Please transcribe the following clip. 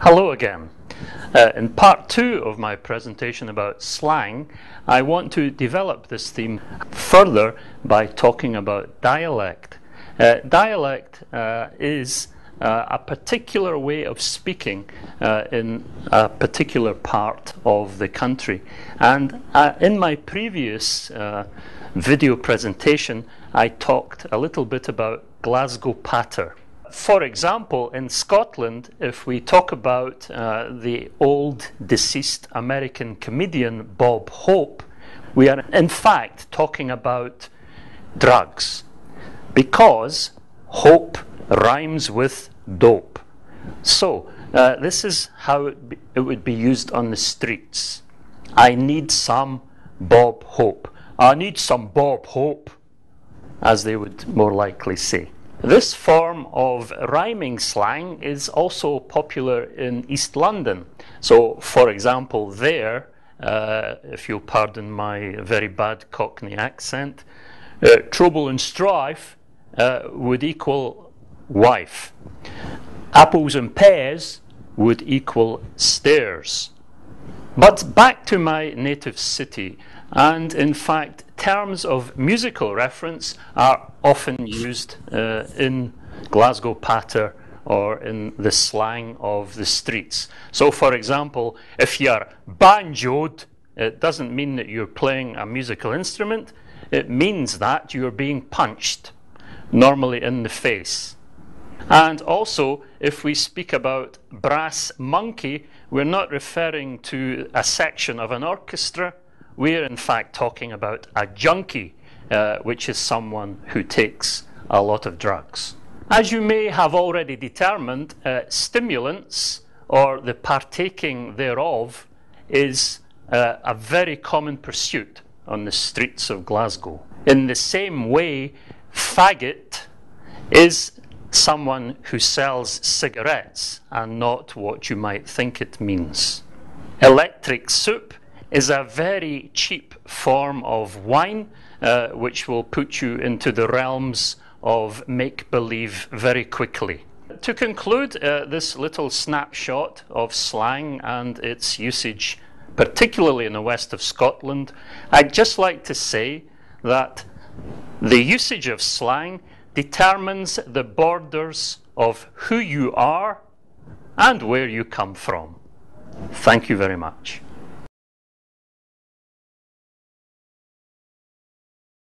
Hello again. In part 2 of my presentation about slang, I want to develop this theme further by talking about dialect. Dialect is a particular way of speaking in a particular part of the country. And in my previous video presentation, I talked a little bit about Glasgow patter. For example, in Scotland, if we talk about the old deceased American comedian Bob Hope, we are in fact talking about drugs, because hope rhymes with dope. So this is how it would be used on the streets. I need some Bob Hope. I need some Bob Hope, as they would more likely say. This form of rhyming slang is also popular in East London. So, for example, there, if you'll pardon my very bad Cockney accent, trouble and strife would equal wife. Apples and pears would equal stairs. But back to my native city, and in fact, terms of musical reference are often used in Glasgow patter or in the slang of the streets. So, for example, if you're banjoed, it doesn't mean that you're playing a musical instrument. It means that you're being punched, normally in the face. And also, if we speak about brass monkey, we're not referring to a section of an orchestra. We're in fact talking about a junkie, which is someone who takes a lot of drugs. As you may have already determined, stimulants, or the partaking thereof, is a very common pursuit on the streets of Glasgow. In the same way, faggot is someone who sells cigarettes and not what you might think it means. Electric soup is a very cheap form of wine which will put you into the realms of make-believe very quickly. To conclude this little snapshot of slang and its usage, particularly in the west of Scotland, I'd just like to say that the usage of slang determines the borders of who you are and where you come from. Thank you very much.